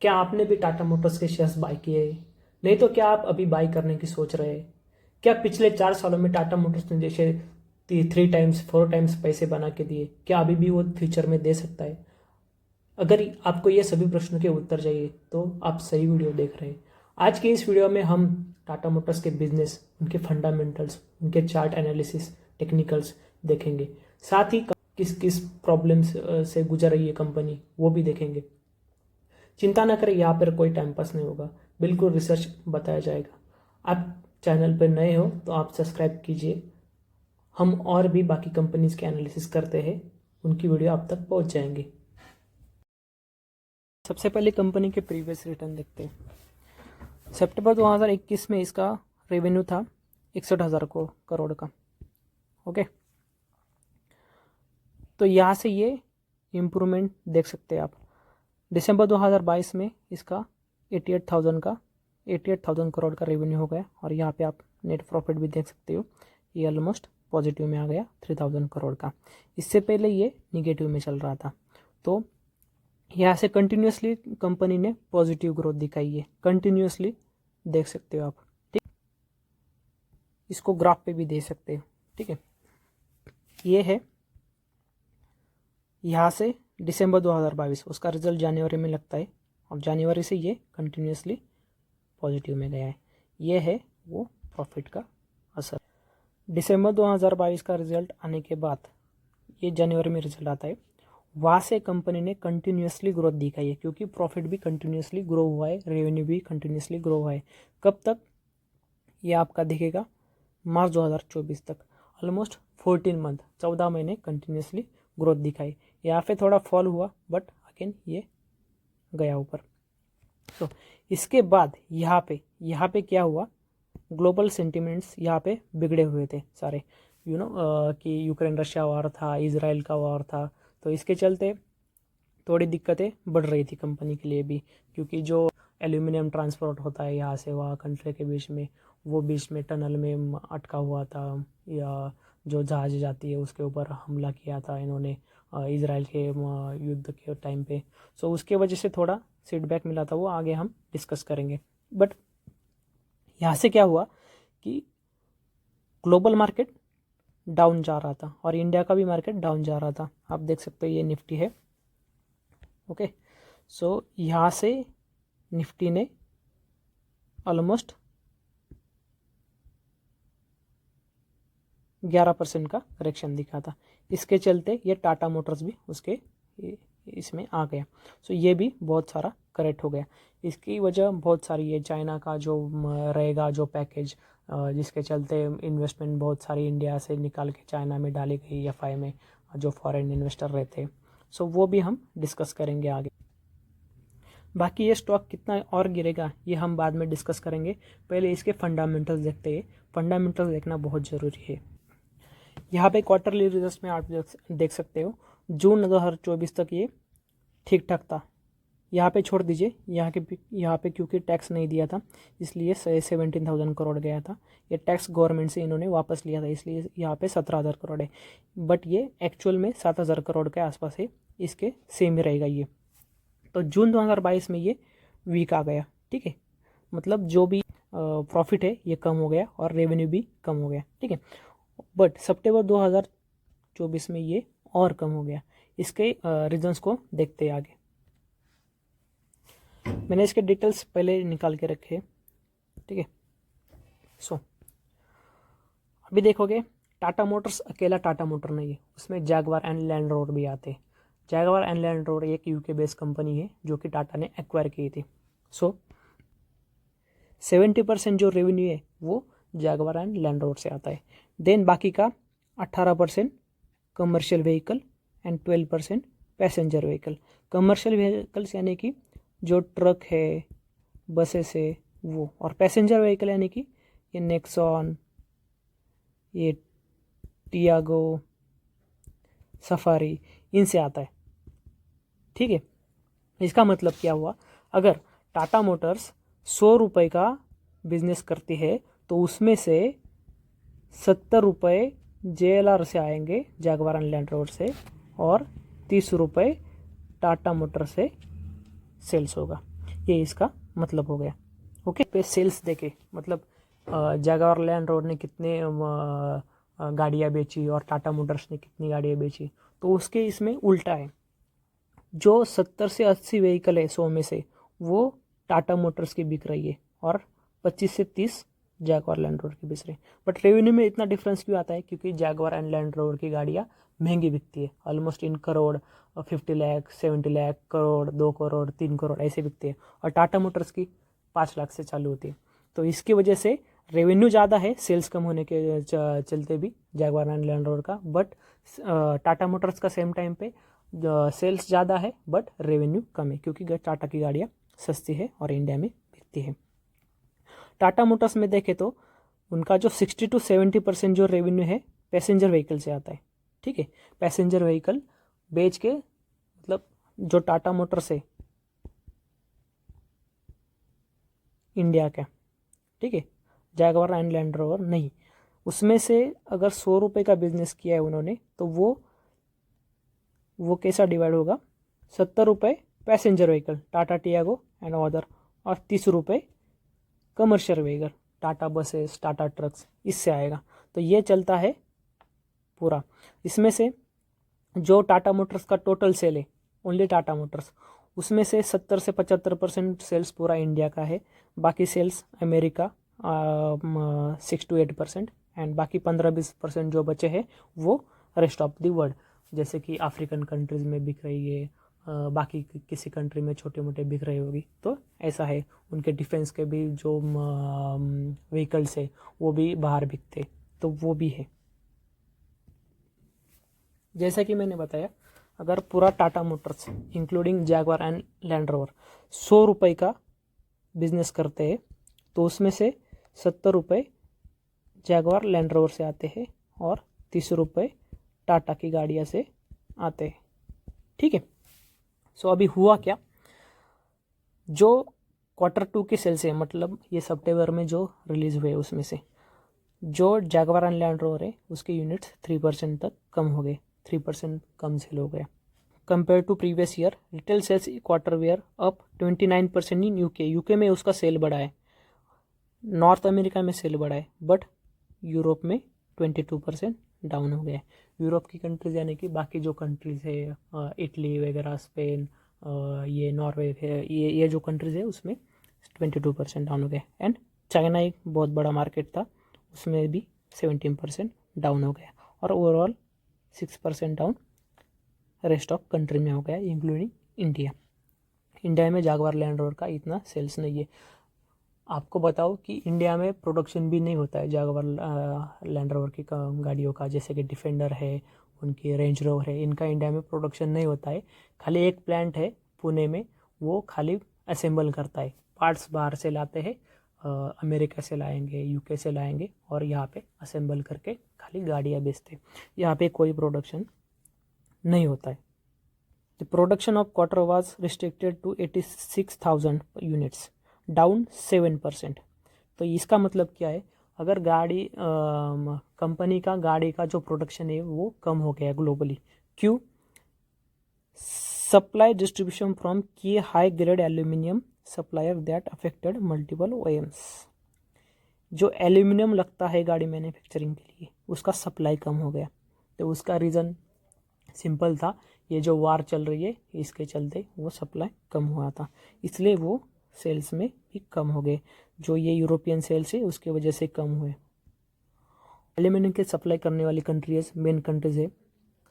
क्या आपने भी टाटा मोटर्स के शेयर्स बाय किए हैं? नहीं तो क्या आप अभी बाय करने की सोच रहे हैं? क्या पिछले 4 सालों में टाटा मोटर्स ने जैसे 3 टाइम्स 4 टाइम्स पैसे बना के दिए, क्या अभी भी वो फ्यूचर में दे सकता है? अगर आपको ये सभी प्रश्नों के उत्तर चाहिए तो आप सही वीडियो देख रहे हैं। आज के इस वीडियो में हम टाटा मोटर्स के बिजनेस, उनके फंडामेंटल्स, उनके चार्ट एनालिसिस, टेक्निकल्स देखेंगे। साथ ही किस किस प्रॉब्लम्स से गुजर रही है कंपनी वो भी देखेंगे। चिंता न करें, यहाँ पर कोई टाइम पास नहीं होगा, बिल्कुल रिसर्च बताया जाएगा। आप चैनल पर नए हो तो आप सब्सक्राइब कीजिए। हम और भी बाकी कंपनीज के एनालिसिस करते हैं, उनकी वीडियो आप तक पहुँच जाएंगी। सबसे पहले कंपनी के प्रीवियस रिटर्न देखते हैं। सितंबर 2021 में इसका रेवेन्यू था 61,000 करोड़ का। ओके, तो यहाँ से ये इम्प्रूवमेंट देख सकते हैं आप। दिसंबर 2022 में इसका 88,000 करोड़ का रेवेन्यू हो गया, और यहाँ पे आप नेट प्रॉफिट भी देख सकते हो, ये ऑलमोस्ट पॉजिटिव में आ गया 3,000 करोड़ का। इससे पहले ये निगेटिव में चल रहा था। तो यहाँ से कंटिन्यूसली कंपनी ने पॉजिटिव ग्रोथ दिखाई है, कंटिन्यूसली देख सकते हो आप। ठीक, इसको ग्राफ पे भी दे सकते हो। ठीक है, ये है यहाँ से दिसंबर 2022, उसका रिजल्ट जनवरी में लगता है, और जनवरी से ये कंटिन्यूसली पॉजिटिव में गया है। ये है वो प्रॉफिट का असर। दिसंबर 2022 का रिजल्ट आने के बाद ये जनवरी में रिजल्ट आता है, वहाँ से कंपनी ने कंटिन्यूसली ग्रोथ दिखाई है, क्योंकि प्रॉफिट भी कंटिन्यूसली ग्रो हुआ है, रेवेन्यू भी कंटिन्यूसली ग्रो हुआ है। कब तक? ये आपका दिखेगा मार्च 2024 तक, ऑलमोस्ट 14 मंथ, 14 महीने कंटिन्यूसली ग्रोथ दिखाई। यहाँ पे थोड़ा फॉल हुआ, बट अगेन ये गया ऊपर। तो इसके बाद यहाँ पे क्या हुआ, ग्लोबल सेंटिमेंट्स यहाँ पे बिगड़े हुए थे सारे, कि यूक्रेन रशिया वार था, इजराइल का वार था, तो इसके चलते थोड़ी दिक्कतें बढ़ रही थी कंपनी के लिए भी, क्योंकि जो एल्यूमिनियम ट्रांसपोर्ट होता है यहाँ से वहाँ कंट्री के बीच में, वो बीच में टनल में अटका हुआ था, या जो जहाज जाती है उसके ऊपर हमला किया था इन्होंने इजराइल के युद्ध के टाइम पे। सो उसके वजह से थोड़ा फीडबैक मिला था, वो आगे हम डिस्कस करेंगे। बट यहाँ से क्या हुआ कि ग्लोबल मार्केट डाउन जा रहा था, और इंडिया का भी मार्केट डाउन जा रहा था। आप देख सकते हो ये निफ्टी है। ओके, सो यहाँ से निफ्टी ने ऑलमोस्ट 11% का करेक्शन दिखा था। इसके चलते ये टाटा मोटर्स भी उसके इसमें आ गया। सो ये भी बहुत सारा करेक्ट हो गया। इसकी वजह बहुत सारी है, चाइना का जो रहेगा जो पैकेज, जिसके चलते इन्वेस्टमेंट बहुत सारी इंडिया से निकाल के चाइना में डाली गई एफआई में, जो फॉरेन इन्वेस्टर रहते। सो वो भी हम डिस्कस करेंगे आगे। बाकी ये स्टॉक कितना और गिरेगा ये हम बाद में डिस्कस करेंगे, पहले इसके फंडामेंटल्स देखते हैं। फंडामेंटल्स देखना बहुत ज़रूरी है। यहाँ पे क्वार्टरली रिजल्ट्स में आप देख सकते हो, जून 2024 तक ये ठीक ठाक था। यहाँ पे छोड़ दीजिए, यहाँ पे क्योंकि टैक्स नहीं दिया था, इसलिए 17,000 करोड़ गया था। ये टैक्स गवर्नमेंट से इन्होंने वापस लिया था, इसलिए यहाँ पे 17,000 करोड़ है। बट ये एक्चुअल में 7,000 करोड़ के आसपास है, इसके सेम ही रहेगा ये। तो जून 2022 में ये वीक आ गया। ठीक है, मतलब जो भी प्रॉफिट है ये कम हो गया, और रेवेन्यू भी कम हो गया। ठीक है, बट सितंबर 2024 में ये और कम हो गया। इसके रीजंस को देखते हैं आगे। मैंने इसके डिटेल्स पहले निकाल के रखे हैं। ठीक है, सो अभी देखोगे टाटा मोटर्स अकेला टाटा मोटर नहीं है, उसमें जैगवार एंड लैंड रोवर भी आते हैं। जैगवार एंड लैंड रोवर एक यूके बेस्ड कंपनी है जो कि टाटा ने एक्वायर की थी। सो 70% जो रेवेन्यू है वो जैगवार एंड लैंड रोवर से आता है। देन बाकी का 18% commercial vehicle and 12% passenger vehicle. Commercial vehicles यानी कि जो ट्रक है, बसेस है वो, और पैसेंजर व्हीकल यानी कि ये नेक्सॉन, ये टियागो, सफारी, इनसे आता है। ठीक है, इसका मतलब क्या हुआ, अगर टाटा मोटर्स 100 रुपये का बिजनेस करती है तो उसमें से 70 रुपये JLR से आएंगे, जैगवार एंड लैंड रोवर से, और 30 रुपये टाटा मोटर से सेल्स होगा। ये इसका मतलब हो गया। ओके, पे सेल्स देखे मतलब जैगवार लैंड रोवर ने कितने गाड़ियाँ बेची और टाटा मोटर्स ने कितनी गाड़ियाँ बेची, तो उसके इसमें उल्टा है। जो 70 से 80 व्हीकल है 100 में से, वो टाटा मोटर्स की बिक रही है और 25 से 30 जैगवार लैंड रोवर की बिक रही है। बट रेवेन्यू में इतना डिफरेंस क्यों आता है? क्योंकि जैगवार एंड लैंड रोवर की गाड़ियाँ महंगी बिकती है, ऑलमोस्ट इन करोड़, 50 लाख, 70 लाख, करोड़, 2 करोड़, 3 करोड़ ऐसे बिकते हैं, और टाटा मोटर्स की 5 लाख से चालू होती है। तो इसकी वजह से रेवेन्यू ज़्यादा है सेल्स कम होने के चलते भी जैगवार एंड लैंड रोवर का, बट टाटा मोटर्स का सेम टाइम पे सेल्स ज़्यादा है बट रेवेन्यू कम है, क्योंकि टाटा की गाड़ियाँ सस्ती है और इंडिया में बिकती है। टाटा मोटर्स में देखें तो उनका जो 60 to 70% जो रेवेन्यू है पैसेंजर व्हीकल से आता है। ठीक है, पैसेंजर व्हीकल बेच के, मतलब जो टाटा मोटर्स है इंडिया का, ठीक है, जैगवार एंड लैंड रोवर नहीं, उसमें से अगर 100 रुपये का बिजनेस किया है उन्होंने, तो वो कैसा डिवाइड होगा? 70 रुपये passenger vehicle Tata Tiago and other, और 30 रुपये commercial vehicle Tata buses, Tata trucks, इससे आएगा। तो ये चलता है पूरा। इसमें से जो टाटा मोटर्स का टोटल सेल है, ओनली टाटा मोटर्स, उसमें से 70 से 75% सेल्स पूरा इंडिया का है, बाकी सेल्स अमेरिका 6 to 8%, एंड बाकी 15-20% जो बचे हैं वो रेस्ट ऑफ द वर्ल्ड, जैसे कि अफ्रीकन कंट्रीज़ में बिक रही है, बाकी किसी कंट्री में छोटे मोटे बिक रही होगी। तो ऐसा है, उनके डिफेंस के भी जो व्हीकल्स है वो भी बाहर बिकते, तो वो भी है। जैसा कि मैंने बताया, अगर पूरा Tata Motors including Jaguar and land rover 100 रुपये का बिजनेस करते हैं, तो उसमें से 70 रुपये जैगवार लैंड रोवर से आते हैं और 30 रुपये टाटा की गाड़ियाँ से आते हैं। ठीक है, सो अभी हुआ क्या? जो Q2 के सेल्स है, मतलब ये सितंबर में जो रिलीज़ हुए, उसमें से जो जैगवार एंड लैंड रोवर है उसके यूनिट्स 3% तक कम हो गए, 3% कम सेल हो गया compare to previous year. Retail sales quarter were up 29% in UK में उसका सेल बढ़ा है, नॉर्थ अमेरिका में सेल बढ़ा है, बट यूरोप में 22% डाउन हो गया है। यूरोप की कंट्रीज़ यानी कि बाकी जो कंट्रीज़ है, इटली वगैरह, स्पेन, ये नॉर्वे है, ये जो कंट्रीज़ है उसमें 22% डाउन हो गया। एंड चाइना एक बहुत बड़ा मार्केट था, उसमें भी 17% डाउन हो गया, और overall 6% down rest of country में हो गया, इंक्लूडिंग इंडिया। इंडिया में जैगवार लैंड रोवर का इतना सेल्स नहीं है। आपको बताओ कि इंडिया में प्रोडक्शन भी नहीं होता है जैगवार लैंड रोवर की गाड़ियों का, जैसे कि डिफेंडर है, उनकी रेंज रोवर है, इनका इंडिया में प्रोडक्शन नहीं होता है। खाली एक प्लांट है पुणे में, वो खाली असेंबल करता है, पार्ट्स बाहर से लाते हैं, अमेरिका से लाएंगे, यूके से लाएंगे, और यहाँ पे असेंबल करके खाली गाड़ियाँ बेचते हैं। यहाँ पे कोई प्रोडक्शन नहीं होता है। The production of quarter was restricted to 86,000 units, down 7%। तो इसका मतलब क्या है? अगर गाड़ी कंपनी का गाड़ी का जो प्रोडक्शन है वो कम हो गया ग्लोबली। क्यों? सप्लाई डिस्ट्रीब्यूशन फ्रॉम की high grade aluminium supplier that affected multiple OEMs. जो एल्यूमिनियम लगता है गाड़ी मैन्युफैक्चरिंग के लिए, उसका सप्लाई कम हो गया। तो उसका रीज़न सिंपल था, ये जो वार चल रही है इसके चलते वो सप्लाई कम हुआ था, इसलिए वो सेल्स में भी कम हो गए। जो ये यूरोपियन सेल्स है उसके वजह से कम हुए। एल्यूमिनियम के सप्लाई करने वाली कंट्रीज, मेन कंट्रीज है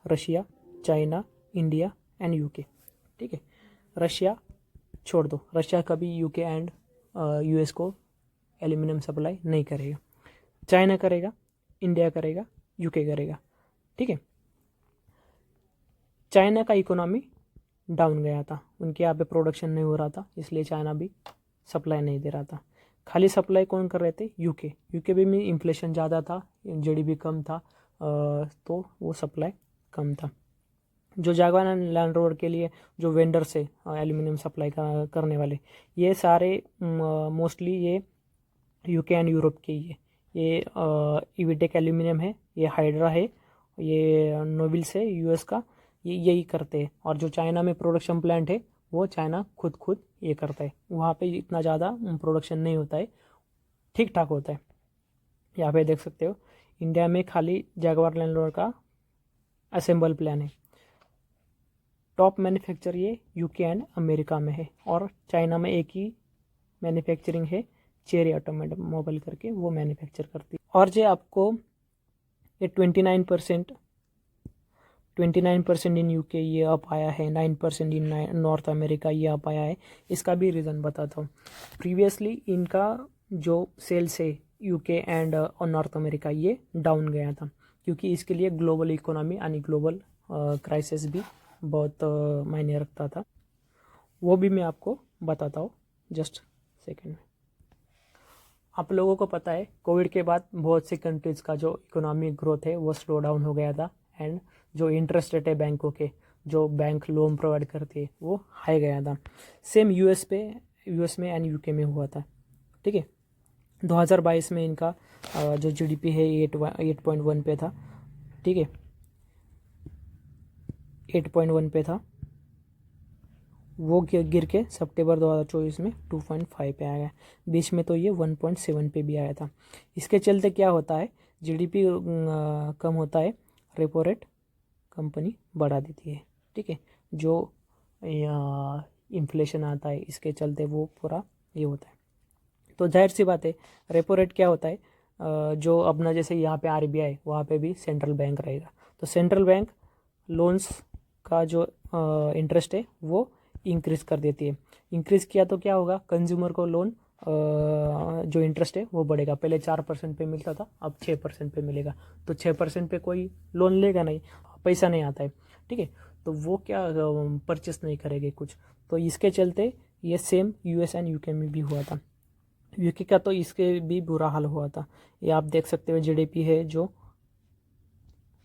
Russia, China, India and UK. ठीक है, रशिया छोड़ दो, रशिया कभी यूके एंड यूएस को एल्यूमिनियम सप्लाई नहीं करेगा। चाइना करेगा, इंडिया करेगा, यूके करेगा। ठीक है, चाइना का इकोनॉमी डाउन गया था, उनके यहाँ पे प्रोडक्शन नहीं हो रहा था, इसलिए चाइना भी सप्लाई नहीं दे रहा था। खाली सप्लाई कौन कर रहे थे? यूके भी में इन्फ्लेशन ज़्यादा था, जीडीपी कम था, तो वो सप्लाई कम था। जो जैगवार एंड लैंड रोवर के लिए जो वेंडर्स है एल्यूमिनियम सप्लाई करने वाले, ये सारे मोस्टली ये यूके एंड यूरोप के ही है। ये इविटेक एल्यूमिनियम है, ये हाइड्रा है, ये नोबिल्स है यूएस का, ये यही करते हैं। और जो चाइना में प्रोडक्शन प्लांट है वो चाइना खुद ये करता है, वहाँ पे इतना ज़्यादा प्रोडक्शन नहीं होता है, ठीक ठाक होता है। यहाँ पे देख सकते हो इंडिया में खाली जैगवार लैंड रोवर का असेंबल प्लान है। टॉप मैन्युफैक्चर ये यूके एंड अमेरिका में है, और चाइना में एक ही मैन्युफैक्चरिंग है, चेरी ऑटोमोबाइल करके, वो मैन्युफैक्चर करती है। और जो आपको ये 29% इन यूके ये अप आया है, 9% इन नॉर्थ अमेरिका ये अप आया है। इसका भी रीज़न बताता हूँ। प्रीवियसली इनका जो सेल्स है यूके एंड नॉर्थ अमेरिका ये डाउन गया था, क्योंकि इसके लिए ग्लोबल इकोनॉमी यानी ग्लोबल क्राइसिस भी बहुत मायने रखता था। वो भी मैं आपको बताता हूँ, जस्ट सेकेंड में। आप लोगों को पता है कोविड के बाद बहुत सी कंट्रीज़ का जो इकोनॉमिक ग्रोथ है वो स्लो डाउन हो गया था, एंड जो इंटरेस्ट रेट है बैंकों के, जो बैंक लोन प्रोवाइड करती है, वो हाई गया था। सेम यूएस में एंड यूके में हुआ था। ठीक है, 2022 में इनका जो जीडीपी है 8.1 पे था। ठीक है, 8.1 पे था, वो गिर के सितंबर 2024 में 2.5 पे आया। बीच में तो ये 1.7 पे भी आया था। इसके चलते क्या होता है, जीडीपी कम होता है, रेपो रेट कंपनी बढ़ा देती है। ठीक है, जो इन्फ्लेशन आता है इसके चलते वो पूरा ये होता है। तो जाहिर सी बात है, रेपो रेट क्या होता है, जो अपना जैसे यहाँ पे आरबीआई, वहाँ पे भी सेंट्रल बैंक रहेगा। तो सेंट्रल बैंक लोन्स का जो इंटरेस्ट है वो इंक्रीज़ कर देती है। इंक्रीज़ किया तो क्या होगा, कंज्यूमर को लोन जो इंटरेस्ट है वो बढ़ेगा। पहले 4% पे मिलता था, अब 6% पे मिलेगा। तो 6% पे कोई लोन लेगा नहीं, पैसा नहीं आता है। ठीक है, तो वो क्या परचेस नहीं करेंगे कुछ। तो इसके चलते ये सेम यूएस एंड यूके में भी हुआ था। यूके का तो इसके भी बुरा हाल हुआ था। ये आप देख सकते हो जीडीपी है जो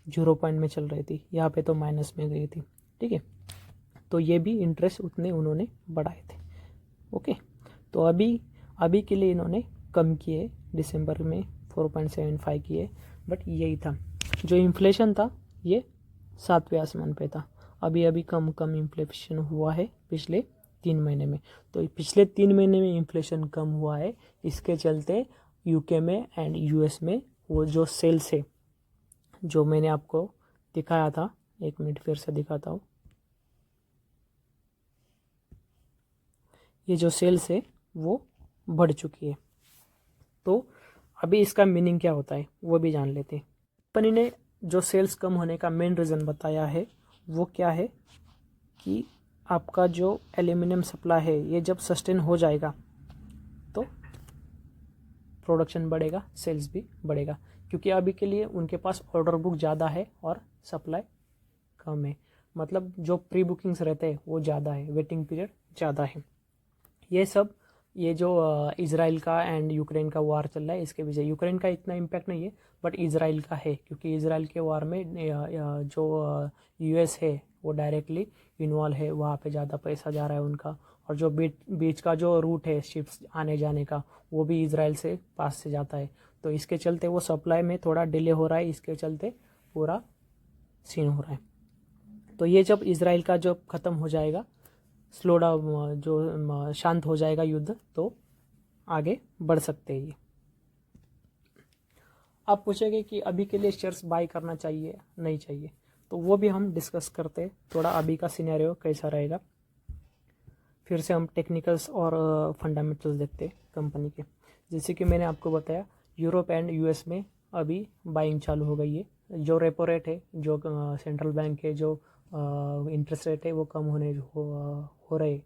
0 पॉइंट में चल रही थी, यहाँ पे तो माइनस में गई थी। ठीक है, तो ये भी इंटरेस्ट उतने उन्होंने बढ़ाए थे। ओके, तो अभी के लिए इन्होंने कम किए, दिसंबर में 4.75 किए, बट यही था। जो इन्फ्लेशन था ये 7वें आसमान पे था। अभी कम इन्फ्लेशन हुआ है पिछले 3 महीने में। तो पिछले 3 महीने में इन्फ्लेशन कम हुआ है, इसके चलते यूके में एंड यूएस में वो जो सेल्स है, जो मैंने आपको दिखाया था, 1 मिनट फिर से दिखाता हूँ। ये जो सेल्स है वो बढ़ चुकी है। तो अभी इसका मीनिंग क्या होता है वो भी जान लेते हैं। कंपनी ने जो सेल्स कम होने का मेन रीज़न बताया है वो क्या है, कि आपका जो एल्यूमिनियम सप्लाई है ये जब सस्टेन हो जाएगा तो प्रोडक्शन बढ़ेगा, सेल्स भी बढ़ेगा। क्योंकि अभी के लिए उनके पास ऑर्डर बुक ज़्यादा है और सप्लाई कम है। मतलब जो प्री बुकिंग्स रहते हैं वो ज़्यादा है, वेटिंग पीरियड ज़्यादा है। ये जो इज़राइल का एंड यूक्रेन का वार चल रहा है, इसके वजह यूक्रेन का इतना इम्पैक्ट नहीं है, बट इज़राइल का है, क्योंकि इज़राइल के वार में जो यूएस है वो डायरेक्टली इन्वॉल्व है। वहाँ पे ज़्यादा पैसा जा रहा है उनका, और जो बीच का जो रूट है शिप्स आने जाने का, वो भी इज़राइल से पास से जाता है। तो इसके चलते वो सप्लाई में थोड़ा डिले हो रहा है, इसके चलते पूरा सीन हो रहा है। तो ये जब इज़राइल का जब ख़त्म हो जाएगा, स्लो डाउन जो शांत हो जाएगा युद्ध, तो आगे बढ़ सकते हैं ये। आप पूछेंगे कि अभी के लिए शेयर्स बाय करना चाहिए नहीं चाहिए, तो वो भी हम डिस्कस करते हैं थोड़ा, अभी का सिनेरियो कैसा रहेगा। फिर से हम टेक्निकल्स और फंडामेंटल्स देखते हैं कंपनी के। जैसे कि मैंने आपको बताया, यूरोप एंड यूएस में अभी बाइंग चालू हो गई है। जो रेपो रेट है, जो सेंट्रल बैंक के जो इंटरेस्ट रेट है वो कम हो रहे,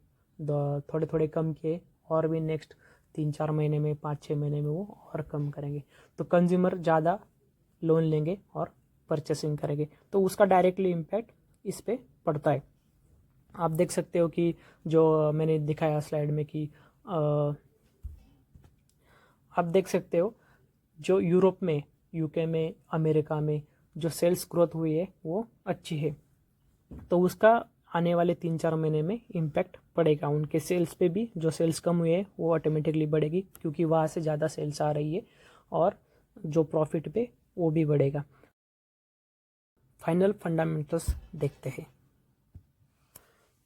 थोड़े थोड़े कम किए, और भी नेक्स्ट 3-4 महीने में, 5-6 महीने में वो और कम करेंगे। तो कंज्यूमर ज़्यादा लोन लेंगे और परचेसिंग करेंगे, तो उसका डायरेक्टली इम्पैक्ट इस पर पड़ता है। आप देख सकते हो कि जो मैंने दिखाया स्लाइड में कि आप देख सकते हो जो यूरोप में, यूके में, अमेरिका में जो सेल्स ग्रोथ हुई है वो अच्छी है। तो उसका आने वाले 3-4 महीने में इम्पैक्ट पड़ेगा उनके सेल्स पे भी। जो सेल्स कम हुए हैं वो ऑटोमेटिकली बढ़ेगी, क्योंकि वहाँ से ज़्यादा सेल्स आ रही है, और जो प्रॉफिट पे वो भी बढ़ेगा। फाइनल फंडामेंटल्स देखते हैं।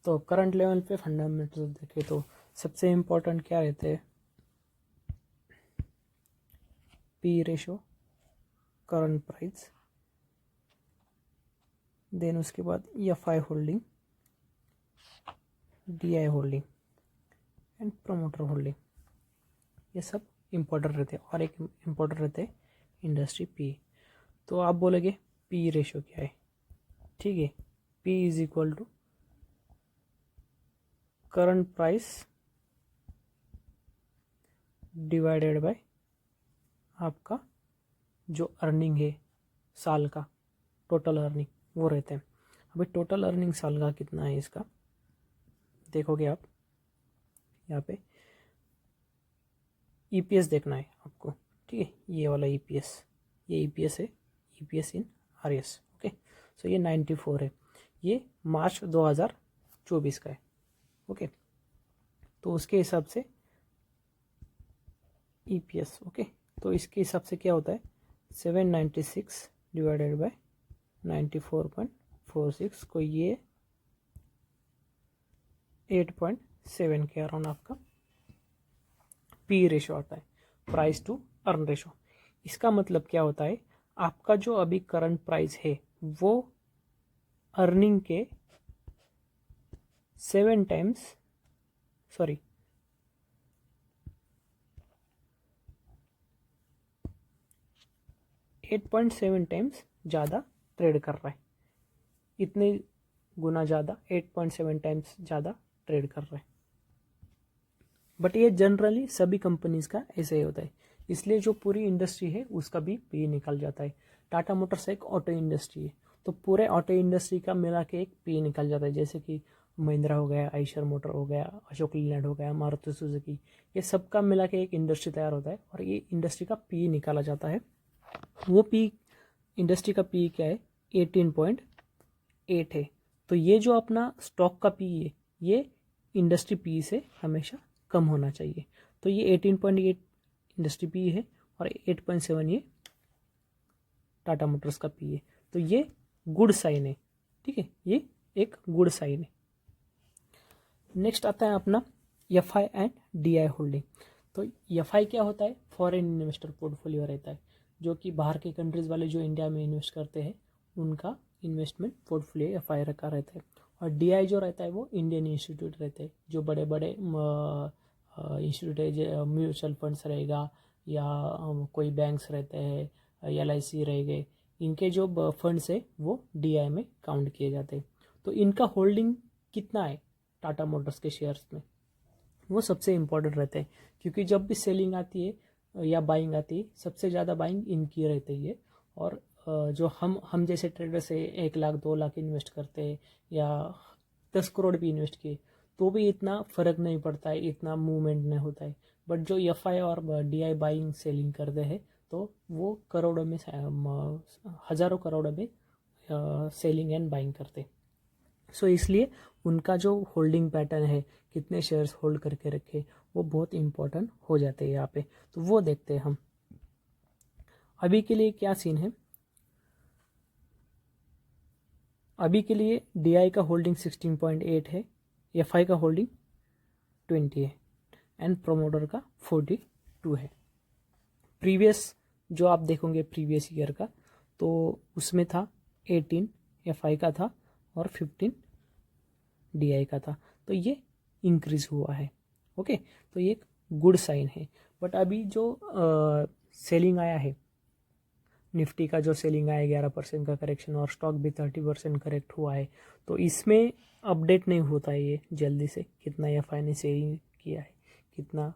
तो करंट लेवल पे फंडामेंटल्स देखें तो सबसे इम्पोर्टेंट क्या रहते हैं, P ratio, current price, then उसके बाद F I holding, D I holding and promoter holding, ये सब इम्पोर्टेंट रहते हैं। और एक इम्पोर्टेंट रहते हैं इंडस्ट्री पी। तो आप बोलोगे पी रेशो क्या है, ठीक है, P is equal to current price divided by आपका जो अर्निंग है साल का, टोटल अर्निंग वो रहते हैं। अभी टोटल अर्निंग साल का कितना है इसका देखोगे आप, यहाँ पे ईपीएस देखना है आपको, ठीक है, ये वाला ईपीएस, ये ईपीएस है, ईपीएस इन आरएस, ओके। सो ये 94 है, ये मार्च 2024 का है, ओके। तो उसके हिसाब से ईपीएस, ओके, तो इसके हिसाब से क्या होता है 796 डिवाइडेड बाय 94.46 को ये 8.7 के अराउंड आपका पी रेशो आता है, प्राइस टू अर्न रेशो। इसका मतलब क्या होता है, आपका जो अभी करंट प्राइस है वो अर्निंग के 7 टाइम्स, सॉरी 8.7 टाइम्स ज़्यादा ट्रेड कर रहा है, इतने गुना ज़्यादा, 8.7 टाइम्स ज़्यादा ट्रेड कर रहा है। बट ये जनरली सभी कंपनीज का ऐसे ही होता है, इसलिए जो पूरी इंडस्ट्री है उसका भी पी निकल जाता है। टाटा मोटर्स एक ऑटो इंडस्ट्री है, तो पूरे ऑटो इंडस्ट्री का मिला के एक पी निकल जाता है, जैसे कि महिंद्रा हो गया, आइशर मोटर हो गया, अशोक लीलैंड हो गया, मारुति सुजुकी, ये सब का मिला के एक इंडस्ट्री तैयार होता है और ये इंडस्ट्री का पी निकाला जाता है। वो पी, इंडस्ट्री का पी क्या है 18.8 है। तो ये जो अपना स्टॉक का पी है ये इंडस्ट्री पी से हमेशा कम होना चाहिए। तो ये 18.8 इंडस्ट्री पी है और 8.7 ये टाटा मोटर्स का पी है, तो ये गुड साइन है, ठीक है, ये एक गुड साइन है। नेक्स्ट आता है अपना F I and D I holding. तो एफ आई क्या होता है, फॉरेन इन्वेस्टर पोर्टफोलियो रहता है, जो कि बाहर के कंट्रीज वाले जो इंडिया में इन्वेस्ट करते हैं उनका इन्वेस्टमेंट पोर्टफोलियो एफ आई रखा रहता है। और डी आई जो रहता है वो इंडियन इंस्टीट्यूट रहते हैं, जो बड़े बड़े इंस्टीट्यूट है, म्यूचुअल फंड्स रहेगा या कोई बैंक्स रहते हैं, LIC रहेंगे, इनके जो फंड्स है वो DI में काउंट किए जाते हैं। तो इनका होल्डिंग कितना है टाटा मोटर्स के शेयर्स में, वो सबसे इम्पोर्टेंट रहते हैं, क्योंकि जब भी सेलिंग आती है या बाइंग आती है सबसे ज़्यादा बाइंग इनकी रहती है। और जो हम जैसे ट्रेडर्स है 1 लाख 2 लाख इन्वेस्ट करते हैं या 10 करोड़ भी इन्वेस्ट किए तो भी इतना फ़र्क नहीं पड़ता है, इतना मूवमेंट नहीं होता है। बट जो FI और DI बाइंग सेलिंग करते हैं तो वो करोड़ों में, हज़ारों करोड़ों में सेलिंग एंड बाइंग करते। सो इसलिए उनका जो होल्डिंग पैटर्न है, कितने शेयर्स होल्ड करके रखे, वो बहुत इंपॉर्टेंट हो जाते हैं यहाँ पे। तो वो देखते हैं हम। अभी के लिए क्या सीन है, अभी के लिए DI का होल्डिंग 16.8 है, FI का होल्डिंग 20 है एंड प्रोमोटर का 42 है। प्रीवियस जो आप देखोगे प्रीवियस ईयर का, तो उसमें था 18 FI का था और 15 DI का था, तो ये इंक्रीज हुआ है, ओके। तो ये एक गुड साइन है। बट अभी जो सेलिंग आया है, निफ्टी का जो सेलिंग आया 11% का करेक्शन और स्टॉक भी 30% करेक्ट हुआ है, तो इसमें अपडेट नहीं होता है ये जल्दी से, कितना FI ने सेलिंग किया है, कितना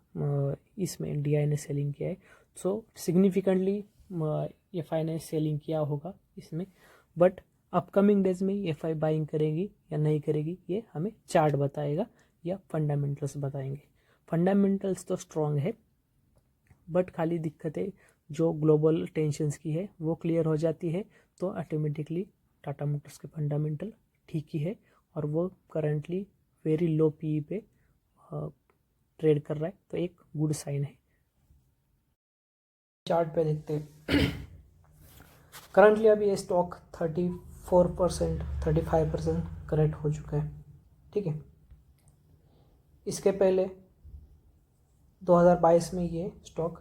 इसमें DI ने सेलिंग किया है। सो सिग्निफिकेंटली FI ने सेलिंग किया होगा इसमें, बट अपकमिंग डेज में FI बाइंग करेगी या नहीं करेगी ये हमें चार्ट बताएगा या फंडामेंटल्स बताएंगे। फंडामेंटल्स तो स्ट्रॉन्ग है, बट खाली दिक्कतें जो ग्लोबल टेंशन्स की है वो क्लियर हो जाती है तो ऑटोमेटिकली टाटा मोटर्स के फंडामेंटल ठीक ही है और वो करंटली वेरी लो PE पे ट्रेड कर रहा है, तो एक गुड साइन है। चार्ट पे देखते हैं। करंटली अभी ये स्टॉक 34% 35% करेक्ट हो चुका है, ठीक है। इसके पहले 2022 में ये स्टॉक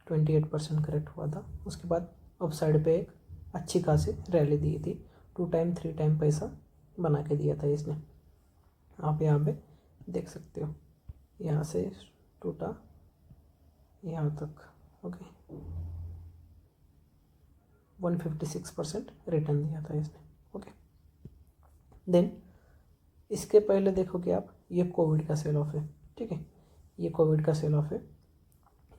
28% करेक्ट हुआ था। उसके बाद अपसाइड पे एक अच्छी खासी रैली दी थी, 2 टाइम 3 टाइम पैसा बना के दिया था इसने। आप यहाँ पे देख सकते हो, यहाँ से टूटा यहाँ तक, ओके। 156% रिटर्न दिया था इसने, ओके। देन इसके पहले देखोगे आप, ये कोविड का सेल ऑफ है, ठीक है। ये कोविड का सेल ऑफ है,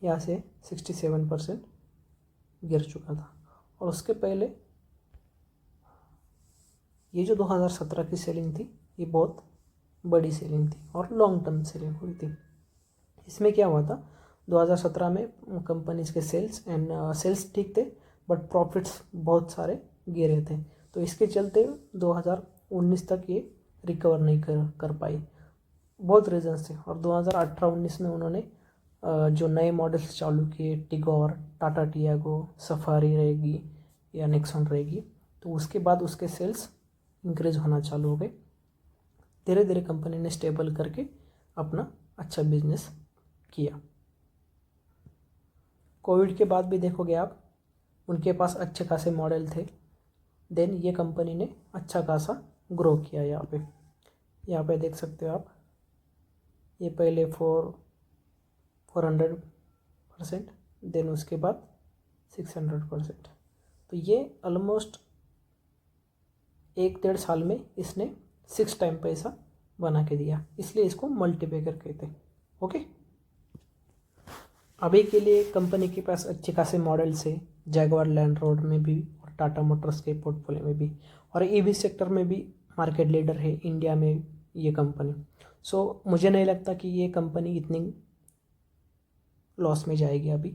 यहाँ से 67% गिर चुका था। और उसके पहले ये जो 2017 की सेलिंग थी, ये बहुत बड़ी सेलिंग थी और लॉन्ग टर्म सेलिंग हुई थी। इसमें क्या हुआ था, 2017 में कंपनीज के सेल्स ठीक थे, बट प्रॉफिट्स बहुत सारे गिरे थे। तो इसके चलते 2019 तक ये रिकवर नहीं कर पाई। बहुत रीजंस थे। और 2018-19 में उन्होंने जो नए मॉडल्स चालू किए, टिगोर, टाटा टियागो, सफारी रहेगी या नेक्सॉन रहेगी, तो उसके बाद उसके सेल्स इंक्रीज होना चालू हो गए। धीरे धीरे कंपनी ने स्टेबल करके अपना अच्छा बिजनेस किया। कोविड के बाद भी देखोगे आप, उनके पास अच्छे खासे मॉडल थे। देन ये कंपनी ने अच्छा खासा ग्रो किया। यहाँ पे देख सकते हो आप, ये पहले 400%, देन उसके बाद 600%। तो ये ऑलमोस्ट 1-1.5 साल में इसने 6 टाइम पैसा बना के दिया, इसलिए इसको मल्टीबैगर कहते हैं, ओके। अभी के लिए कंपनी के पास अच्छे खासे मॉडल्स है, जैगवार लैंड रोड में भी और टाटा मोटर्स के पोर्टफोलियो में भी, और ईवी सेक्टर में भी मार्केट लीडर है इंडिया में ये कंपनी। सो मुझे नहीं लगता कि ये कंपनी इतनी लॉस में जाएगी अभी,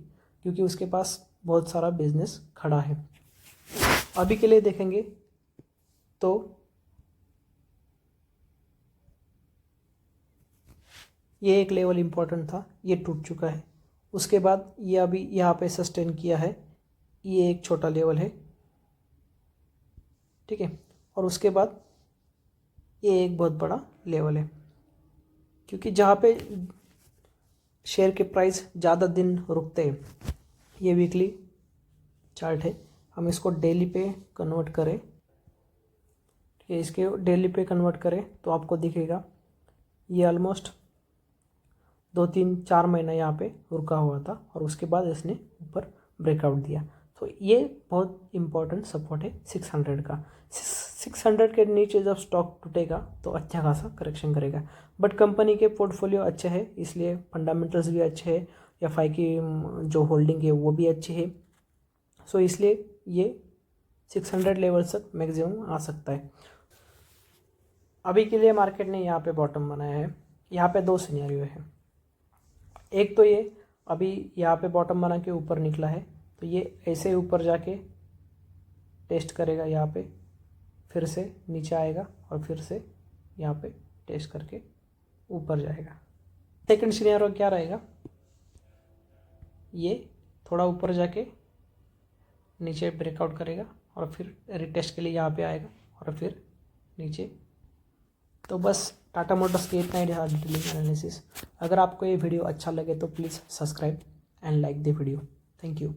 क्योंकि उसके पास बहुत सारा बिजनेस खड़ा है। अभी के लिए देखेंगे तो ये एक लेवल इम्पोर्टेंट था, ये टूट चुका है। उसके बाद ये अभी यहाँ पे सस्टेन किया है, ये एक छोटा लेवल है, ठीक है। और उसके बाद ये एक बहुत बड़ा लेवल है, क्योंकि जहाँ पे शेयर के प्राइस ज़्यादा दिन रुकते हैं, ये वीकली चार्ट है, हम इसको डेली पे कन्वर्ट करें, ठीक है। इसके डेली पे कन्वर्ट करें तो आपको दिखेगा ये ऑलमोस्ट 2-3-4 महीना यहाँ पे रुका हुआ था, और उसके बाद इसने ऊपर ब्रेकआउट दिया। तो ये बहुत इंपॉर्टेंट सपोर्ट है 600 का। 600 के नीचे जब स्टॉक टूटेगा तो अच्छा खासा करेक्शन करेगा। बट कंपनी के पोर्टफोलियो अच्छे है, इसलिए फंडामेंटल्स भी अच्छे है, एफआई की जो होल्डिंग है वो भी अच्छी है। सो इसलिए ये 600 लेवल तक मैक्सिमम आ सकता है। अभी के लिए मार्केट ने यहाँ पे बॉटम बनाया है। यहाँ पे 2 सिनेरियो है। एक तो ये अभी यहाँ पे बॉटम बना के ऊपर निकला है, तो ये ऐसे ऊपर जाके टेस्ट करेगा, यहाँ पे फिर से नीचे आएगा और फिर से यहाँ पे टेस्ट करके ऊपर जाएगा। सेकंड सिनेरियो क्या रहेगा, ये थोड़ा ऊपर जाके नीचे ब्रेकआउट करेगा और फिर रिटेस्ट के लिए यहाँ पे आएगा और फिर नीचे। तो बस टाटा मोटर्स के इतना ही डिटेलिंग एनालिसिस। अगर आपको ये वीडियो अच्छा लगे तो please subscribe and like the video. Thank you.